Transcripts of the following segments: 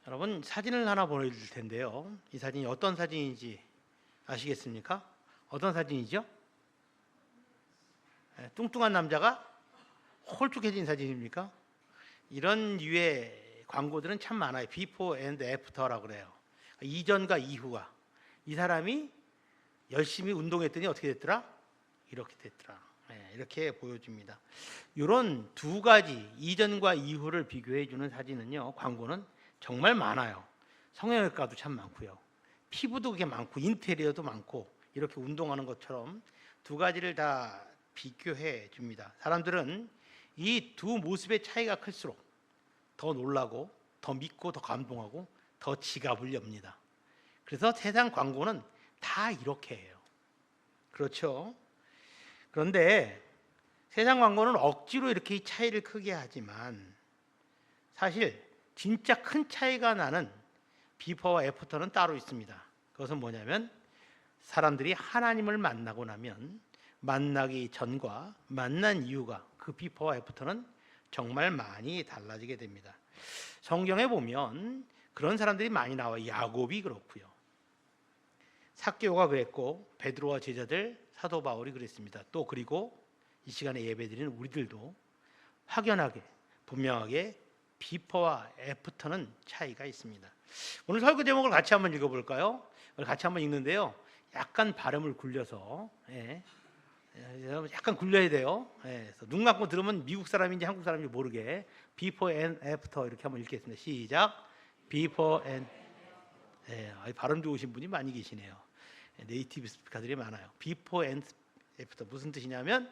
여러분 사진을 하나 보여드릴 텐데요. 이 사진이 어떤 사진인지 아시겠습니까? 어떤 사진이죠? 뚱뚱한 남자가 홀쭉해진 사진입니까? 이런 류의 광고들은 참 많아요. 비포 앤드 애프터라고 그래요. 이전과 이후가. 이 사람이 열심히 운동했더니 어떻게 됐더라? 이렇게 됐더라. 이렇게 보여줍니다. 이런 두 가지 이전과 이후를 비교해 주는 사진은요, 광고는 정말 많아요. 성형외과도 참 많고요, 피부도 그게 많고 인테리어도 많고, 이렇게 운동하는 것처럼 두 가지를 다 비교해 줍니다. 사람들은 이 두 모습의 차이가 클수록 더 놀라고, 더 믿고, 더 감동하고, 더 지갑을 엽니다. 그래서 세상 광고는 다 이렇게 해요. 그렇죠? 그런데 세상 광고는 억지로 이렇게 차이를 크게 하지만 사실 진짜 큰 차이가 나는 비포와 애프터는 따로 있습니다. 그것은 뭐냐면 사람들이 하나님을 만나고 나면 만나기 전과 만난 이유가, 그 비포와 애프터는 정말 많이 달라지게 됩니다. 성경에 보면 그런 사람들이 많이 나와요. 야곱이 그렇고요, 삭개오가 그랬고, 베드로와 제자들, 사도 바울이 그랬습니다. 또 그리고 이 시간에 예배드리는 우리들도 확연하게 분명하게 비포와 애프터는 차이가 있습니다. 오늘 설교 제목을 같이 한번 읽어볼까요? 같이 한번 읽는데요, 약간 발음을 굴려서, 약간 굴려야 돼요. 그래서 눈 감고 들으면 미국 사람인지 한국 사람인지 모르게 before and after 이렇게 한번 읽겠습니다. 시작. before and, 발음 좋으신 분이 많이 계시네요. 네이티브 스피커들이 많아요. before and after 무슨 뜻이냐면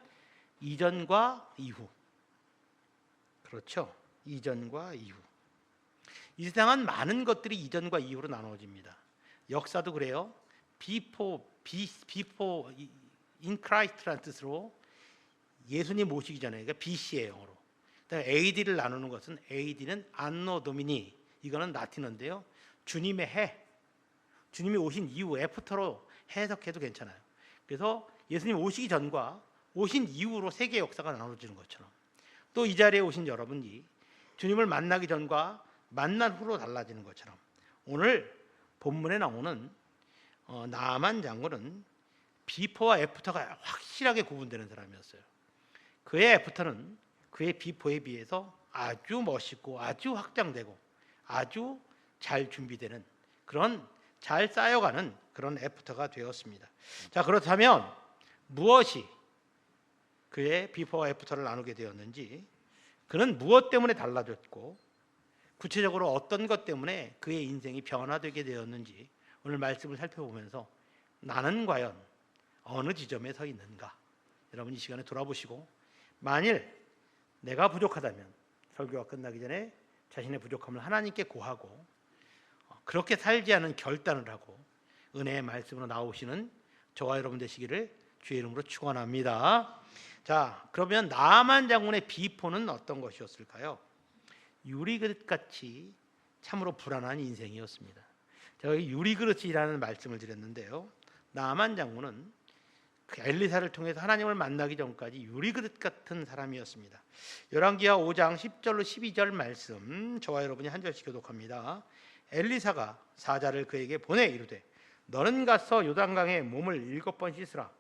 이전과 이후. 그렇죠? 이전과 이후. 이 세상은 많은 것들이 이전과 이후로 나눠집니다. 역사도 그래요. before in Christ라는 뜻으로 예수님 모시기 전에, 그러니까 BC의 영어로. AD를 나누는 것은, AD는 안노 도미니, 이거는 라틴어인데요, 주님의 해, 주님이 오신 이후, 애프터로 해석해도 괜찮아요. 그래서 예수님 오시기 전과 오신 이후로 세계 역사가 나눠지는 것처럼, 또 이 자리에 오신 여러분이 주님을 만나기 전과 만난 후로 달라지는 것처럼, 오늘 본문에 나오는 나아만 장군은 비포와 애프터가 확실하게 구분되는 사람이었어요. 그의 애프터는 그의 비포에 비해서 아주 멋있고 아주 확장되고 아주 잘 준비되는, 그런 잘 쌓여가는 그런 애프터가 되었습니다. 자, 그렇다면 무엇이 그의 비포와 애프터를 나누게 되었는지, 그는 무엇 때문에 달라졌고 구체적으로 어떤 것 때문에 그의 인생이 변화되게 되었는지 오늘 말씀을 살펴보면서 나는 과연 어느 지점에 서 있는가, 여러분 이 시간에 돌아보시고, 만일 내가 부족하다면 설교가 끝나기 전에 자신의 부족함을 하나님께 고하고 그렇게 살지 않은 결단을 하고 은혜의 말씀으로 나오시는 저와 여러분 되시기를 주의 이름으로 축원합니다. 자, 그러면 나아만 장군의 비포는 어떤 것이었을까요? 유리그릇같이 참으로 불안한 인생이었습니다. 제가 유리그릇이라는 말씀을 드렸는데요, 나아만 장군은 그 엘리사를 통해서 하나님을 만나기 전까지 유리그릇 같은 사람이었습니다. 열왕기하 5장 10절로 12절 말씀, 저와 여러분이 한 절씩 교독합니다. 엘리사가 사자를 그에게 보내 이르되 너는 가서 요단강에 몸을 7번 씻으라.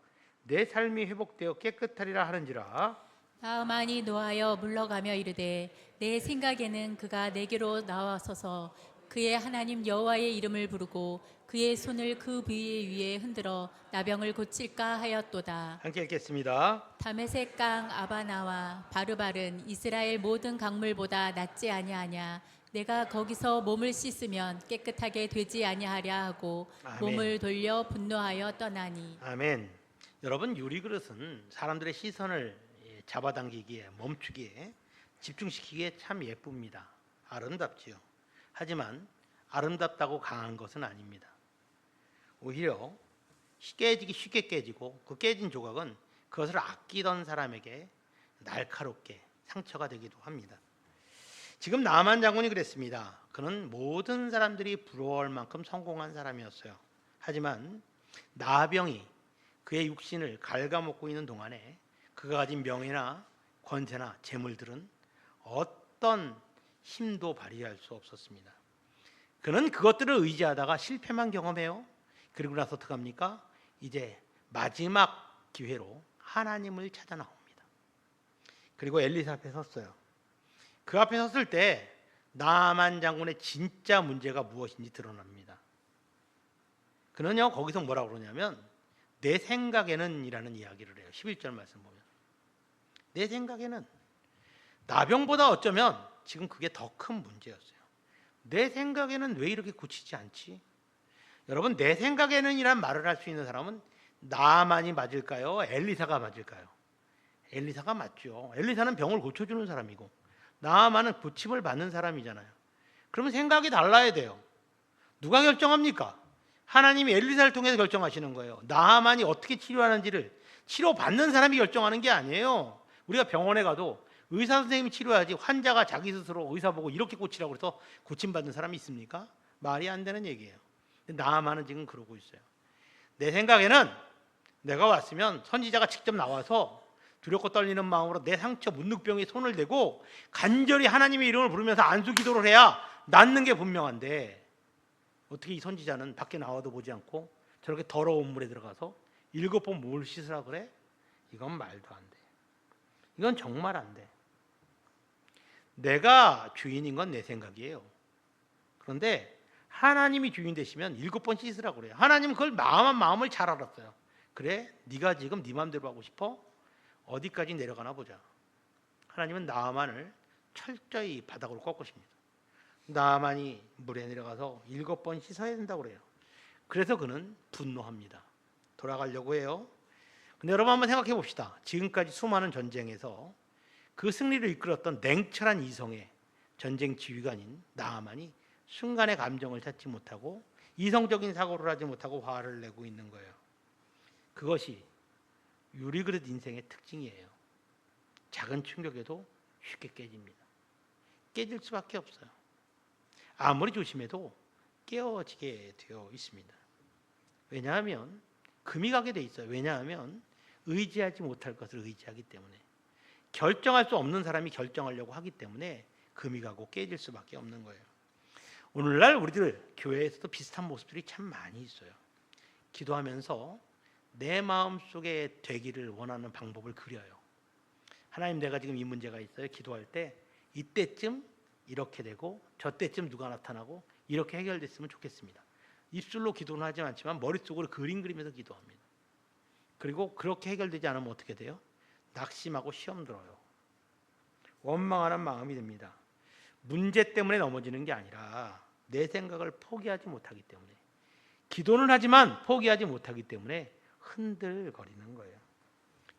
내 삶이 회복되어 깨끗하리라 하는지라. 나아만이 노하여 물러가며 이르되 내 생각에는 그가 내게로 나와서서 그의 하나님 여호와의 이름을 부르고 그의 손을 그 부위 위에 흔들어 나병을 고칠까 하였도다. 함께 읽겠습니다. 다메섹 강 아바나와 바르바른 이스라엘 모든 강물보다 낫지 아니하냐. 내가 거기서 몸을 씻으면 깨끗하게 되지 아니하랴 하고 아멘. 몸을 돌려 분노하여 떠나니. 아멘. 여러분, 유리그릇은 사람들의 시선을 잡아당기기에, 멈추기에, 집중시키기에 참 예쁩니다. 아름답지요. 하지만 아름답다고 강한 것은 아닙니다. 오히려 깨지기 쉽게 깨지고, 그 깨진 조각은 그것을 아끼던 사람에게 날카롭게 상처가 되기도 합니다. 지금 나아만 장군이 그랬습니다. 그는 모든 사람들이 부러워할 만큼 성공한 사람이었어요. 하지만 나병이 그의 육신을 갉아먹고 있는 동안에 그가 가진 명예나 권세나 재물들은 어떤 힘도 발휘할 수 없었습니다. 그는 그것들을 의지하다가 실패만 경험해요. 그리고 나서 어떻게 합니까? 이제 마지막 기회로 하나님을 찾아 나옵니다. 그리고 엘리사 앞에 섰어요. 그 앞에 섰을 때 나아만 장군의 진짜 문제가 무엇인지 드러납니다. 그는요 거기서 뭐라고 그러냐면 내 생각에는 이라는 이야기를 해요. 11절 말씀 보면 내 생각에는 나병보다 어쩌면 지금 그게 더 큰 문제였어요. 내 생각에는 왜 이렇게 고치지 않지? 여러분 내 생각에는 이란 말을 할 수 있는 사람은 나아만이 맞을까요? 엘리사가 맞을까요? 엘리사가 맞죠. 엘리사는 병을 고쳐주는 사람이고 나아만은 고침을 받는 사람이잖아요. 그러면 생각이 달라야 돼요. 누가 결정합니까? 하나님이 엘리사를 통해서 결정하시는 거예요. 나아만이 어떻게 치료하는지를 치료받는 사람이 결정하는 게 아니에요. 우리가 병원에 가도 의사 선생님이 치료해야지 환자가 자기 스스로 의사 보고 이렇게 고치라고 해서 고침받는 사람이 있습니까? 말이 안 되는 얘기예요. 나아만은 지금 그러고 있어요. 내 생각에는 내가 왔으면 선지자가 직접 나와서 두렵고 떨리는 마음으로 내 상처 문득병에 손을 대고 간절히 하나님의 이름을 부르면서 안수 기도를 해야 낫는 게 분명한데 어떻게 이 선지자는 밖에 나와도 보지 않고 저렇게 더러운 물에 들어가서 7번 뭘 씻으라 그래? 이건 말도 안 돼. 이건 정말 안 돼. 내가 주인인 건 내 생각이에요. 그런데 하나님이 주인 되시면 7번 씻으라고 그래요. 하나님은 그걸 마음을 잘 알았어요. 그래? 네가 지금 네 마음대로 하고 싶어? 어디까지 내려가나 보자. 하나님은 나아만을 철저히 바닥으로 꺾으십니다. 나아만이 물에 내려가서 7번 씻어야 된다고 그래요. 그래서 그는 분노합니다. 돌아가려고 해요. 근데 여러분 한번 생각해 봅시다. 지금까지 수많은 전쟁에서 그 승리를 이끌었던 냉철한 이성의 전쟁 지휘관인 나아만이 순간의 감정을 찾지 못하고 이성적인 사고를 하지 못하고 화를 내고 있는 거예요. 그것이 유리그릇 인생의 특징이에요. 작은 충격에도 쉽게 깨집니다. 깨질 수밖에 없어요. 아무리 조심해도 깨어지게 되어 있습니다. 왜냐하면 금이 가게 돼 있어요. 왜냐하면 의지하지 못할 것을 의지하기 때문에 결정할 수 없는 사람이 결정하려고 하기 때문에 금이 가고 깨질 수밖에 없는 거예요. 오늘날 우리들 교회에서도 비슷한 모습들이 참 많이 있어요. 기도하면서 내 마음속에 되기를 원하는 방법을 그려요. 하나님 내가 지금 이 문제가 있어요. 기도할 때 이때쯤 이렇게 되고 저때쯤 누가 나타나고 이렇게 해결됐으면 좋겠습니다. 입술로 기도는 하지 않지만 머릿속으로 그림 그리면서 기도합니다. 그리고 그렇게 해결되지 않으면 어떻게 돼요? 낙심하고 시험 들어요. 원망하는 마음이 듭니다. 문제 때문에 넘어지는 게 아니라 내 생각을 포기하지 못하기 때문에 기도는 하지만 포기하지 못하기 때문에 흔들거리는 거예요.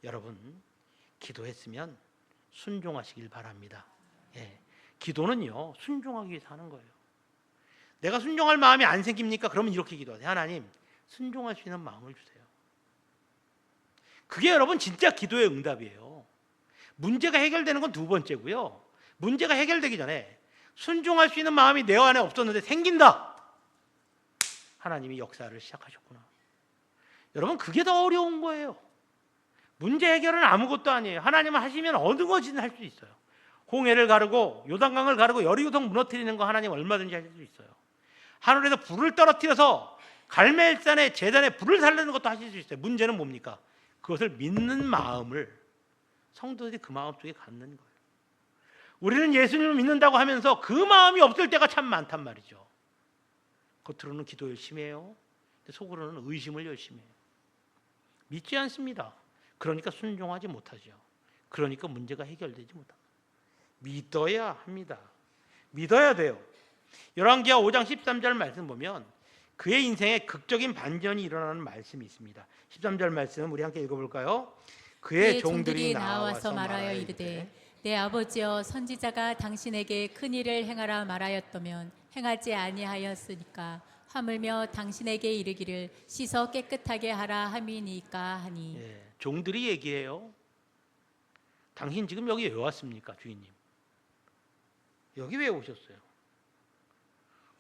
여러분 기도했으면 순종하시길 바랍니다. 예, 기도는요 순종하기 위해서 하는 거예요. 내가 순종할 마음이 안 생깁니까? 그러면 이렇게 기도하세요. 하나님 순종할 수 있는 마음을 주세요. 그게 여러분 진짜 기도의 응답이에요. 문제가 해결되는 건 두 번째고요. 문제가 해결되기 전에 순종할 수 있는 마음이 내 안에 없었는데 생긴다. 하나님이 역사를 시작하셨구나. 여러분 그게 더 어려운 거예요. 문제 해결은 아무것도 아니에요. 하나님은 하시면 어느 것이든 할 수 있어요. 홍해를 가르고 요단강을 가르고 여리고성 무너뜨리는 거 하나님 얼마든지 하실 수 있어요. 하늘에서 불을 떨어뜨려서 갈멜산의 제단에 불을 살리는 것도 하실 수 있어요. 문제는 뭡니까? 그것을 믿는 마음을 성도들이 그 마음속에 갖는 거예요. 우리는 예수님을 믿는다고 하면서 그 마음이 없을 때가 참 많단 말이죠. 겉으로는 기도 열심히 해요. 속으로는 의심을 열심히 해요. 믿지 않습니다. 그러니까 순종하지 못하죠. 그러니까 문제가 해결되지 못합니다. 믿어야 합니다. 믿어야 돼요. 열왕기하 5장 13절 말씀 보면 그의 인생에 극적인 반전이 일어나는 말씀이 있습니다. 13절 말씀 우리 함께 읽어볼까요? 그의 종들이 나와서 말하여 이르되 내 아버지여 선지자가 당신에게 큰 일을 행하라 말하였다면 행하지 아니하였으니까 하물며 당신에게 이르기를 씻어 깨끗하게 하라 함이니까 하니. 예, 종들이 얘기해요. 당신 지금 여기 왜 왔습니까, 주인님? 여기 왜 오셨어요?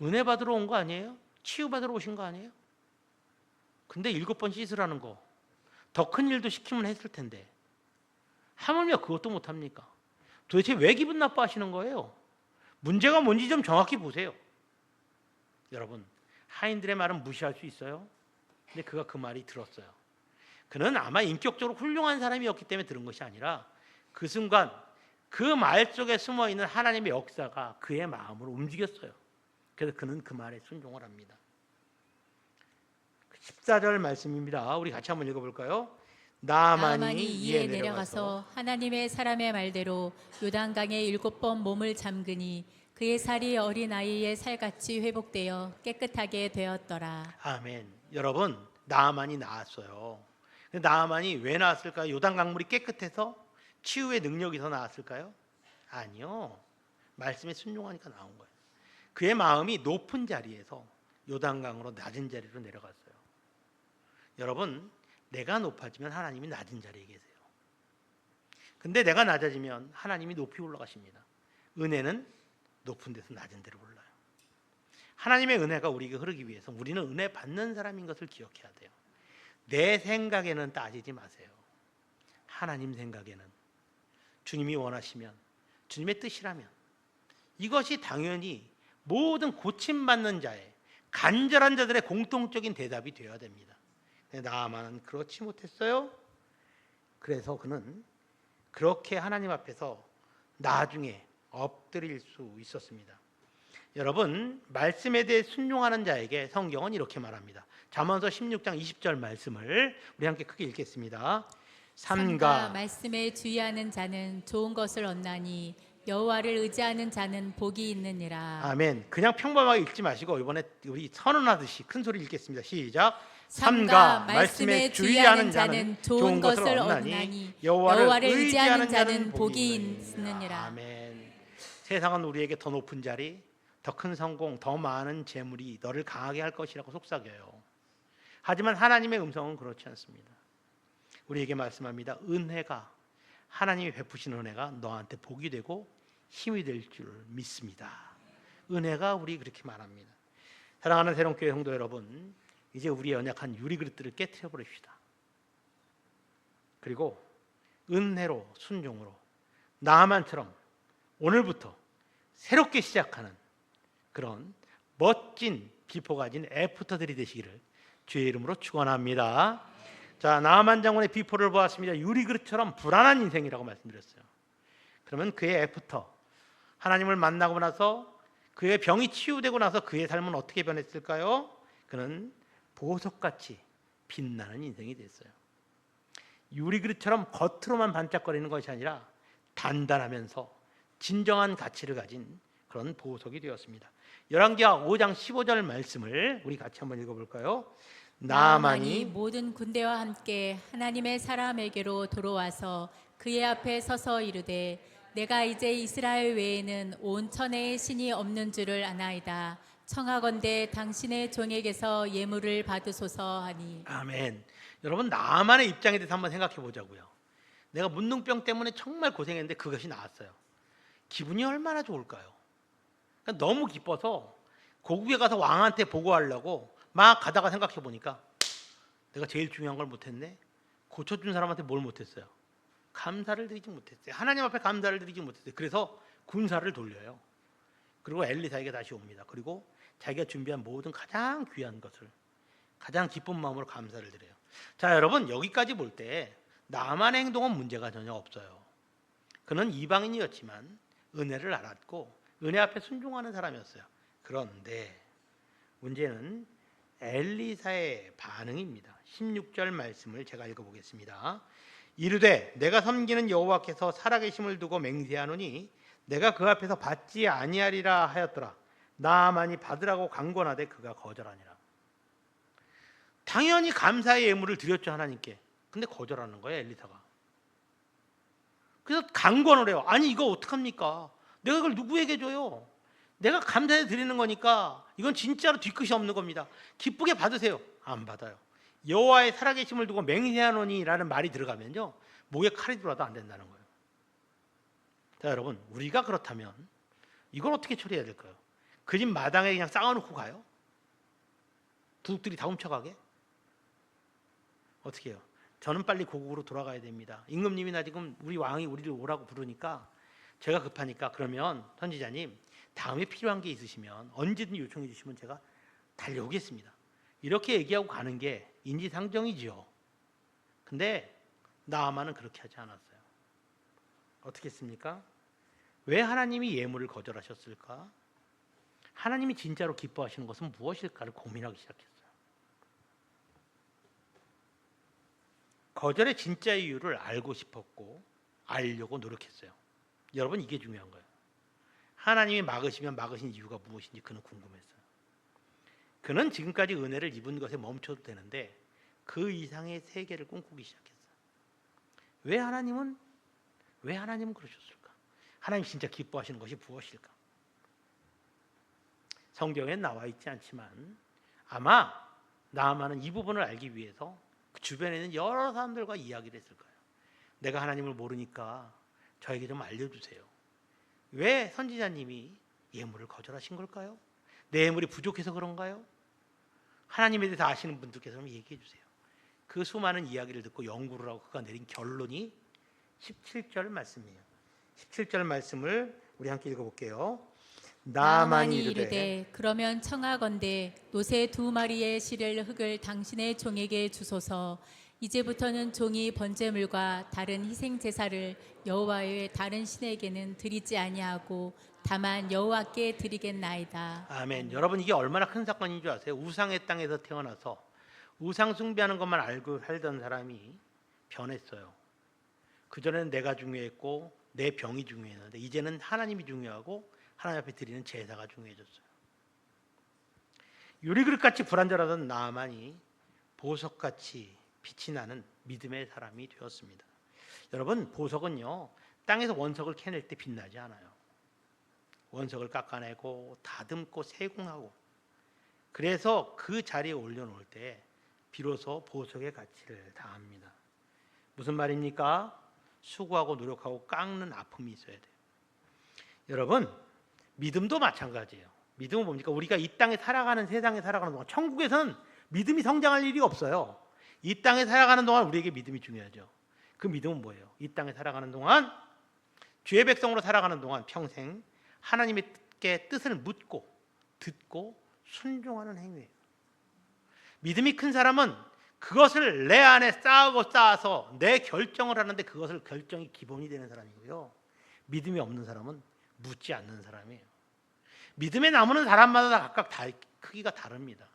은혜 받으러 온 거 아니에요? 치유 받으러 오신 거 아니에요? 근데 7번 씻으라는 거, 더 큰 일도 시키면 했을 텐데 하물며 그것도 못합니까? 도대체 왜 기분 나빠하시는 거예요? 문제가 뭔지 좀 정확히 보세요. 여러분, 하인들의 말은 무시할 수 있어요? 근데 그가 그 말이 들었어요. 그는 아마 인격적으로 훌륭한 사람이었기 때문에 들은 것이 아니라 그 순간 그 말 속에 숨어 있는 하나님의 역사가 그의 마음을 움직였어요. 그래서 그는 그 말에 순종을 합니다. 14절 말씀입니다. 우리 같이 한번 읽어볼까요? 나아만이 이에 내려가서 하나님의 사람의 말대로 요단강에 7번 몸을 잠그니 그의 살이 어린 아이의 살같이 회복되어 깨끗하게 되었더라. 아멘. 여러분, 나아만이 나았어요. 근데 나아만이 왜 나았을까요? 요단 강물이 깨끗해서 치유의 능력이 더 나았을까요? 아니요. 말씀에 순종하니까 나온 거예요. 그의 마음이 높은 자리에서 요단강으로 낮은 자리로 내려갔어요. 여러분, 내가 높아지면 하나님이 낮은 자리에 계세요. 근데 내가 낮아지면 하나님이 높이 올라가십니다. 은혜는 높은 데서 낮은 데로 올라요. 하나님의 은혜가 우리에게 흐르기 위해서 우리는 은혜 받는 사람인 것을 기억해야 돼요. 내 생각에는 따지지 마세요. 하나님 생각에는 주님이 원하시면, 주님의 뜻이라면 이것이 당연히 모든 고침받는 자의, 간절한 자들의 공통적인 대답이 되어야 됩니다. 나아만은 그렇지 못했어요. 그래서 그는 그렇게 하나님 앞에서 나중에 엎드릴 수 있었습니다. 여러분, 말씀에 대해 순종하는 자에게 성경은 이렇게 말합니다. 잠언서 16장 20절 말씀을 우리 함께 크게 읽겠습니다. 삼가 말씀에 주의하는 자는 좋은 것을 얻나니 여호와를 의지하는 자는 복이 있느니라. 아멘. 그냥 평범하게 읽지 마시고 이번에 우리 선언하듯이 큰 소리 읽겠습니다. 시작. 삼가 말씀에 주의하는 자는 좋은 것을 얻나니 여호와를 의지하는 자는 복이 있느니라. 아멘. 세상은 우리에게 더 높은 자리, 더 큰 성공, 더 많은 재물이 너를 강하게 할 것이라고 속삭여요. 하지만 하나님의 음성은 그렇지 않습니다. 우리에게 말씀합니다. 은혜가, 하나님이 베푸신 은혜가 너한테 복이 되고 힘이 될 줄 믿습니다. 은혜가 우리 그렇게 말합니다. 사랑하는 새롬교회 성도 여러분, 이제 우리의 연약한 유리그릇들을 깨트려 버립시다. 그리고 은혜로, 순종으로 나아만처럼 오늘부터 새롭게 시작하는 그런 멋진 비포 가진 애프터들이 되시기를 주의 이름으로 축원합니다. 자, 나아만 장군의 비포를 보았습니다. 유리그릇처럼 불안한 인생이라고 말씀드렸어요. 그러면 그의 애프터, 하나님을 만나고 나서 그의 병이 치유되고 나서 그의 삶은 어떻게 변했을까요? 그는 보석같이 빛나는 인생이 됐어요. 유리그릇처럼 겉으로만 반짝거리는 것이 아니라 단단하면서 진정한 가치를 가진 그런 보석이 되었습니다. 열왕기하 5장 15절 말씀을 우리 같이 한번 읽어볼까요? 나아만이 모든 군대와 함께 하나님의 사람에게로 돌아와서 그의 앞에 서서 이르되 내가 이제 이스라엘 외에는 온 천하에 신이 없는 줄을 아나이다. 청하건대 당신의 종에게서 예물을 받으소서 하니. 아멘. 여러분, 나만의 입장에 대해서 한번 생각해 보자고요. 내가 문둥병 때문에 정말 고생했는데 그것이 나았어요. 기분이 얼마나 좋을까요? 그러니까 너무 기뻐서 고국에 가서 왕한테 보고하려고 막 가다가 생각해 보니까 내가 제일 중요한 걸 못했네. 고쳐준 사람한테 뭘 못했어요? 감사를 드리지 못했어요. 하나님 앞에 감사를 드리지 못했어요. 그래서 군사를 돌려요. 그리고 엘리사에게 다시 옵니다. 그리고 자기가 준비한 모든 가장 귀한 것을 가장 기쁜 마음으로 감사를 드려요. 자, 여러분, 여기까지 볼 때 나만의 행동은 문제가 전혀 없어요. 그는 이방인이었지만 은혜를 알았고 은혜 앞에 순종하는 사람이었어요. 그런데 문제는 엘리사의 반응입니다. 16절 말씀을 제가 읽어보겠습니다. 이르되 내가 섬기는 여호와께서 살아계심을 두고 맹세하노니 내가 그 앞에서 받지 아니하리라 하였더라. 나아만이 받으라고 강권하되 그가 거절하니라. 당연히 감사의 예물을 드렸죠, 하나님께. 근데 거절하는 거예요, 엘리사가. 그래서 강권을 해요. 아니, 이거 어떡합니까? 내가 이걸 누구에게 줘요? 내가 감사해 드리는 거니까 이건 진짜로 뒤끝이 없는 겁니다. 기쁘게 받으세요. 안 받아요. 여호와의 살아계심을 두고 맹세하노니 라는 말이 들어가면요, 목에 칼이 들어와도 안 된다는 거예요. 자, 여러분, 우리가 그렇다면 이걸 어떻게 처리해야 될까요? 그 집 마당에 그냥 쌓아놓고 가요? 도둑들이 다 훔쳐가게? 어떻게 해요? 저는 빨리 고국으로 돌아가야 됩니다. 임금님이나 지금 우리 왕이 우리를 오라고 부르니까 제가 급하니까, 그러면 선지자님 다음에 필요한 게 있으시면 언제든 요청해 주시면 제가 달려오겠습니다. 이렇게 얘기하고 가는 게 인지상정이지요. 근데 나아만은 그렇게 하지 않았어요. 어떻게 했습니까? 왜 하나님이 예물을 거절하셨을까? 하나님이 진짜로 기뻐하시는 것은 무엇일까를 고민하기 시작했어요. 거절의 진짜 이유를 알고 싶었고 알려고 노력했어요. 여러분, 이게 중요한 거예요. 하나님이 막으시면 막으신 이유가 무엇인지 그는 궁금했어요. 그는 지금까지 은혜를 입은 것에 멈춰도 되는데 그 이상의 세계를 꿈꾸기 시작했어요. 왜 하나님은 그러셨을까? 하나님 진짜 기뻐하시는 것이 무엇일까? 성경엔 나와 있지 않지만 아마 나아만은 이 부분을 알기 위해서 그 주변에 있는 여러 사람들과 이야기를 했을 거예요. 내가 하나님을 모르니까 저에게 좀 알려주세요. 왜 선지자님이 예물을 거절하신 걸까요? 내 예물이 부족해서 그런가요? 하나님에 대해서 아시는 분들께서 좀 얘기해 주세요. 그 수많은 이야기를 듣고 연구를 하고 그가 내린 결론이 17절 말씀이에요. 17절 말씀을 우리 함께 읽어볼게요. 나아만이 이르되 그러면 청하건대 노새 2마리의 실을 흙을 당신의 종에게 주소서. 이제부터는 종이 번제물과 다른 희생 제사를 여호와의 다른 신에게는 드리지 아니하고 다만 여호와께 드리겠나이다. 아멘. 여러분, 이게 얼마나 큰 사건인 줄 아세요? 우상의 땅에서 태어나서 우상 숭배하는 것만 알고 살던 사람이 변했어요. 그전에는 내가 중요했고 내 병이 중요했는데 이제는 하나님이 중요하고 하나님 앞에 드리는 제사가 중요해졌어요. 유리그릇같이 불완전하던 나아만이 보석같이 빛이 나는 믿음의 사람이 되었습니다. 여러분, 보석은요, 땅에서 원석을 캐낼 때 빛나지 않아요. 원석을 깎아내고 다듬고 세공하고, 그래서 그 자리에 올려놓을 때 비로소 보석의 가치를 다합니다. 무슨 말입니까? 수고하고 노력하고 깎는 아픔이 있어야 돼요. 여러분, 믿음도 마찬가지예요. 믿음은 뭡니까? 우리가 이 땅에 살아가는, 세상에 살아가는 동안, 천국에서는 믿음이 성장할 일이 없어요. 이 땅에 살아가는 동안 우리에게 믿음이 중요하죠. 그 믿음은 뭐예요? 이 땅에 살아가는 동안, 주의 백성으로 살아가는 동안 평생 하나님의 뜻을 묻고 듣고 순종하는 행위예요. 믿음이 큰 사람은 그것을 내 안에 쌓아서 내 결정을 하는데 그것을 결정이 기본이 되는 사람이고요. 믿음이 없는 사람은 묻지 않는 사람이에요. 믿음의 나무는 사람마다 각각 크기가 다릅니다.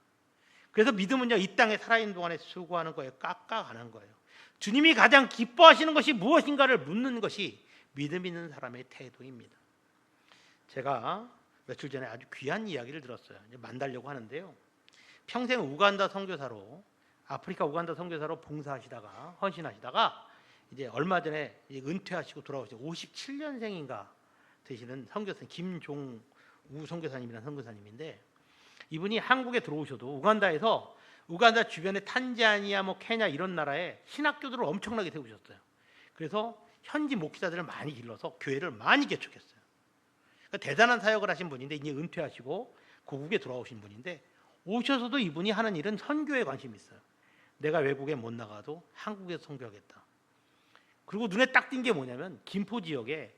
그래서 믿음은요, 이 땅에 살아있는 동안에 수고하는 거예요. 깎아가는 거예요. 주님이 가장 기뻐하시는 것이 무엇인가를 묻는 것이 믿음 있는 사람의 태도입니다. 제가 며칠 전에 아주 귀한 이야기를 들었어요. 이제 만나려고 하는데요. 평생 우간다 선교사로, 아프리카 우간다 선교사로 봉사하시다가, 헌신하시다가 이제 얼마 전에 은퇴하시고 돌아오신 57년생인가 되시는 선교사님, 김종우 선교사님이라는 선교사님인데, 이분이 한국에 들어오셔도 우간다에서, 우간다 주변에 탄자니아, 케냐 이런 나라에 신학교들을 엄청나게 세우셨어요. 그래서 현지 목사들을 많이 길러서 교회를 많이 개척했어요. 그러니까 대단한 사역을 하신 분인데, 이제 은퇴하시고 고국에 돌아오신 분인데, 오셔서도 이분이 하는 일은 선교에 관심이 있어요. 내가 외국에 못 나가도 한국에서 선교하겠다. 그리고 눈에 딱 띈 게 뭐냐면, 김포 지역에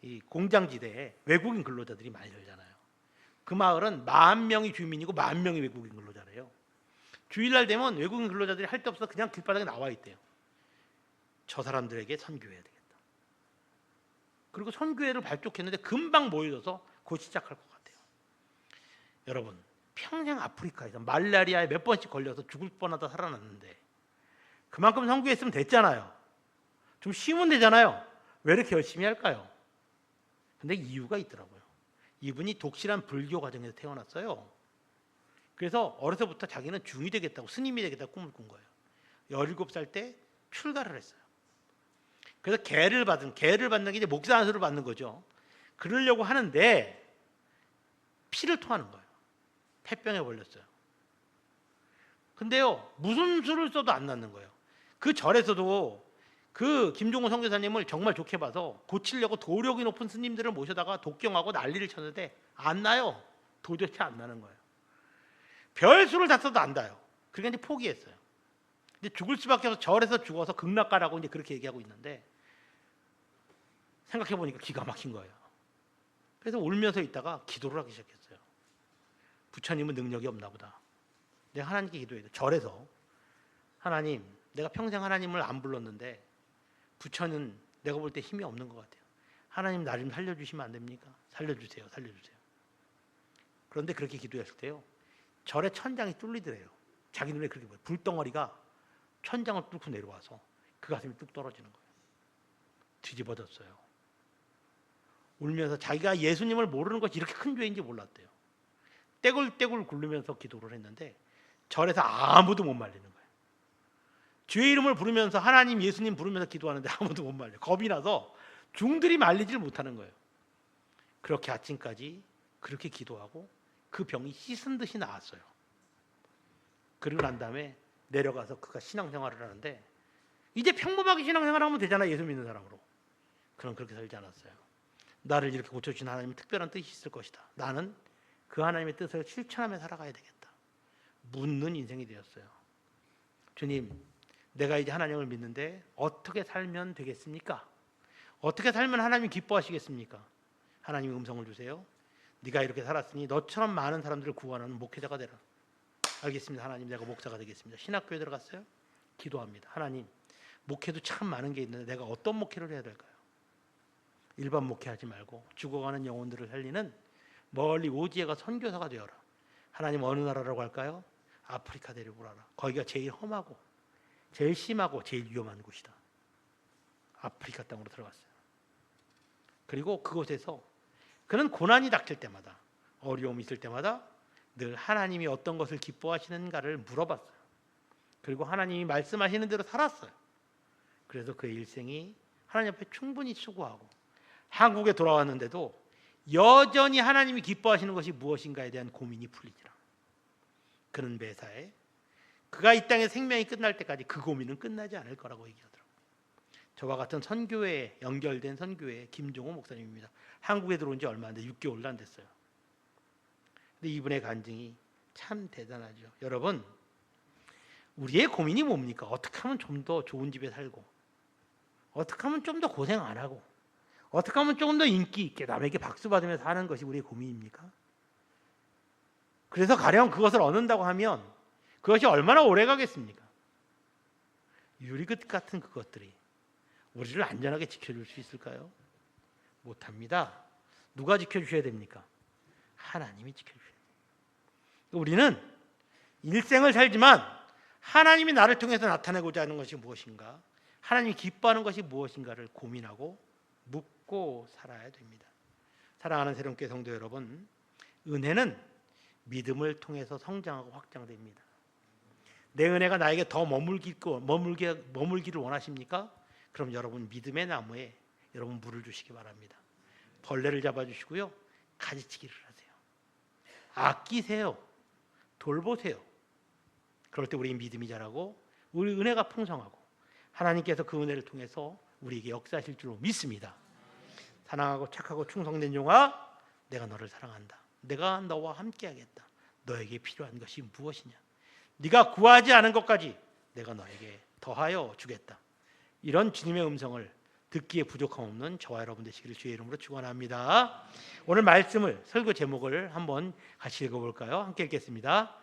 이 공장지대에 외국인 근로자들이 많이 살잖아요. 그 마을은 10,000명이 주민이고 10,000명이 외국인 근로자래요. 주일날 되면 외국인 근로자들이 할 데 없어서 그냥 길바닥에 나와 있대요. 저 사람들에게 선교해야 되겠다. 그리고 선교회를 발족했는데 금방 모여져서 곧 시작할 것 같아요. 여러분, 평생 아프리카에서 말라리아에 몇 번씩 걸려서 죽을 뻔하다 살아났는데 그만큼 선교했으면 됐잖아요. 좀 쉬면 되잖아요. 왜 이렇게 열심히 할까요? 근데 이유가 있더라고요. 이분이 독실한 불교 가정에서 태어났어요. 그래서 어려서부터 자기는 중이 되겠다고, 스님이 되겠다고 꿈을 꾼 거예요. 17살 때 출가를 했어요. 그래서 계를 받는 게 이제 목사 안수를 받는 거죠. 그러려고 하는데 피를 토하는 거예요. 폐병에 걸렸어요. 근데요, 무슨 수를 써도 안 낫는 거예요. 그 절에서도 그 김종호 선교사님을 정말 좋게 봐서 고치려고 도력이 높은 스님들을 모셔다가 독경하고 난리를 쳤는데 안 나요. 도저히 안 나는 거예요. 별수를 다 써도 안 나요. 그러니까 이제 포기했어요. 이제 죽을 수밖에 없어서 절에서 죽어서 극락가라고 이제 그렇게 얘기하고 있는데, 생각해 보니까 기가 막힌 거예요. 그래서 울면서 있다가 기도를 하기 시작했어요. 부처님은 능력이 없나 보다. 내가 하나님께 기도해야 돼. 절에서 하나님, 내가 평생 하나님을 안 불렀는데 부처는 내가 볼 때 힘이 없는 것 같아요. 하나님 나 좀 살려주시면 안 됩니까? 살려주세요. 살려주세요. 그런데 그렇게 기도했을 때요, 절의 천장이 뚫리더래요. 자기 눈에 그렇게 보여요. 불덩어리가 천장을 뚫고 내려와서 그 가슴이 뚝 떨어지는 거예요. 뒤집어졌어요. 울면서 자기가 예수님을 모르는 것이 이렇게 큰 죄인지 몰랐대요. 떼굴떼굴 굴르면서 기도를 했는데 절에서 아무도 못 말리는 거예요. 주의 이름을 부르면서 하나님, 예수님 부르면서 기도하는데 아무도 못 말려요. 겁이 나서 중들이 말리질 못하는 거예요. 그렇게 아침까지 그렇게 기도하고 그 병이 씻은 듯이 나았어요. 그리고 난 다음에 내려가서 그가 신앙생활을 하는데, 이제 평범하게 신앙생활을 하면 되잖아, 예수 믿는 사람으로. 그는 그렇게 살지 않았어요. 나를 이렇게 고쳐주신 하나님은 특별한 뜻이 있을 것이다. 나는 그 하나님의 뜻을 실천하며 살아가야 되겠다. 묻는 인생이 되었어요. 주님, 내가 이제 하나님을 믿는데 어떻게 살면 되겠습니까? 어떻게 살면 하나님이 기뻐하시겠습니까? 하나님이 음성을 주세요. 네가 이렇게 살았으니 너처럼 많은 사람들을 구원하는 목회자가 되라. 알겠습니다. 하나님, 내가 목사가 되겠습니다. 신학교에 들어갔어요. 기도합니다. 하나님, 목회도 참 많은 게 있는데 내가 어떤 목회를 해야 될까요? 일반 목회하지 말고 죽어가는 영혼들을 살리는 멀리 오지에 가 선교사가 되어라. 하나님, 어느 나라라고 할까요? 아프리카 데리고 오라. 거기가 제일 험하고 제일 심하고 제일 위험한 곳이다. 아프리카 땅으로 들어갔어요. 그리고 그곳에서 그는 고난이 닥칠 때마다, 어려움이 있을 때마다 늘 하나님이 어떤 것을 기뻐하시는가를 물어봤어요. 그리고 하나님이 말씀하시는 대로 살았어요. 그래서 그의 일생이 하나님 앞에 충분히 수고하고 한국에 돌아왔는데도 여전히 하나님이 기뻐하시는 것이 무엇인가에 대한 고민이 풀리지라. 그는 매사에 그가 이 땅의 생명이 끝날 때까지 그 고민은 끝나지 않을 거라고 얘기하더라고요. 저와 같은 선교회에 연결된 선교회 김종호 목사님입니다. 한국에 들어온 지 얼마 안 돼, 6개월도 안 됐어요. 근데 이분의 간증이 참 대단하죠. 여러분, 우리의 고민이 뭡니까? 어떻게 하면 좀 더 좋은 집에 살고, 어떻게 하면 좀 더 고생 안 하고, 어떻게 하면 조금 더 인기 있게 남에게 박수 받으며 사는 것이 우리의 고민입니까? 그래서 가령 그것을 얻는다고 하면 그것이 얼마나 오래 가겠습니까? 유리긋 같은 그것들이 우리를 안전하게 지켜줄 수 있을까요? 못합니다. 누가 지켜주셔야 됩니까? 하나님이 지켜주셔야 됩니다. 우리는 일생을 살지만 하나님이 나를 통해서 나타내고자 하는 것이 무엇인가, 하나님이 기뻐하는 것이 무엇인가를 고민하고 묻고 살아야 됩니다. 사랑하는 새롬교회 성도 여러분, 은혜는 믿음을 통해서 성장하고 확장됩니다. 내 은혜가 나에게 더 머물기를 원하십니까? 그럼 여러분 믿음의 나무에 여러분 물을 주시기 바랍니다. 벌레를 잡아주시고요, 가지치기를 하세요. 아끼세요. 돌보세요. 그럴 때 우리 믿음이 자라고 우리 은혜가 풍성하고 하나님께서 그 은혜를 통해서 우리에게 역사하실 줄로 믿습니다. 사랑하고 착하고 충성된 종아, 내가 너를 사랑한다. 내가 너와 함께하겠다. 너에게 필요한 것이 무엇이냐? 네가 구하지 않은 것까지 내가 너에게 더하여 주겠다. 이런 주님의 음성을 듣기에 부족함 없는 저와 여러분 되시기를 주의 이름으로 축원합니다. 오늘 말씀을, 설교 제목을 한번 같이 읽어볼까요? 함께 읽겠습니다.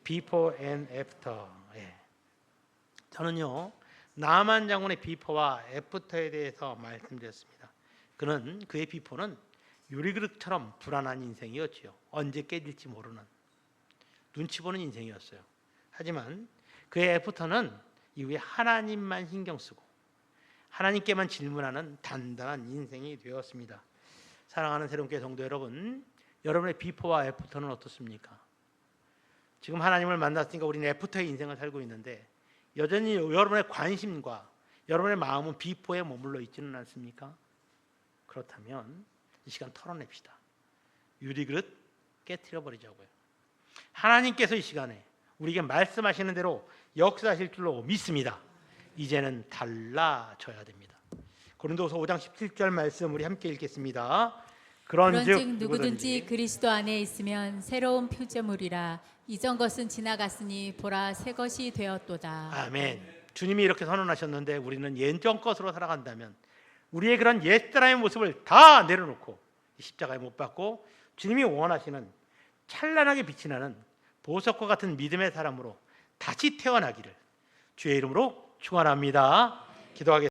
Before and After. 저는요, 나만 장군의 비포와 애프터에 대해서 말씀드렸습니다. 그의 비포는 유리그릇처럼 불안한 인생이었지요. 언제 깨질지 모르는 눈치 보는 인생이었어요. 하지만 그의 애프터는 이후에 하나님만 신경 쓰고 하나님께만 질문하는 단단한 인생이 되었습니다. 사랑하는 새롬교회 성도 여러분, 여러분의 비포와 애프터는 어떻습니까? 지금 하나님을 만났으니까 우리는 애프터의 인생을 살고 있는데 여전히 여러분의 관심과 여러분의 마음은 비포에 머물러 있지는 않습니까? 그렇다면 이 시간 털어냅시다. 유리그릇 깨트려 버리자고요. 하나님께서 이 시간에 우리에게 말씀하시는 대로 역사하실 줄로 믿습니다. 이제는 달라져야 됩니다. 고린도서 5장 17절 말씀 우리 함께 읽겠습니다. 그런즉 누구든지 그리스도 안에 있으면 새로운 피조물이라. 이전 것은 지나갔으니 보라 새 것이 되었도다. 아멘. 주님이 이렇게 선언하셨는데 우리는 예전 것으로 살아간다면 우리의 그런 옛사람의 모습을 다 내려놓고 십자가에 못 박고 주님이 원하시는 찬란하게 빛이 나는 보석과 같은 믿음의 사람으로 다시 태어나기를 주의 이름으로 축원합니다. 기도하겠습니다.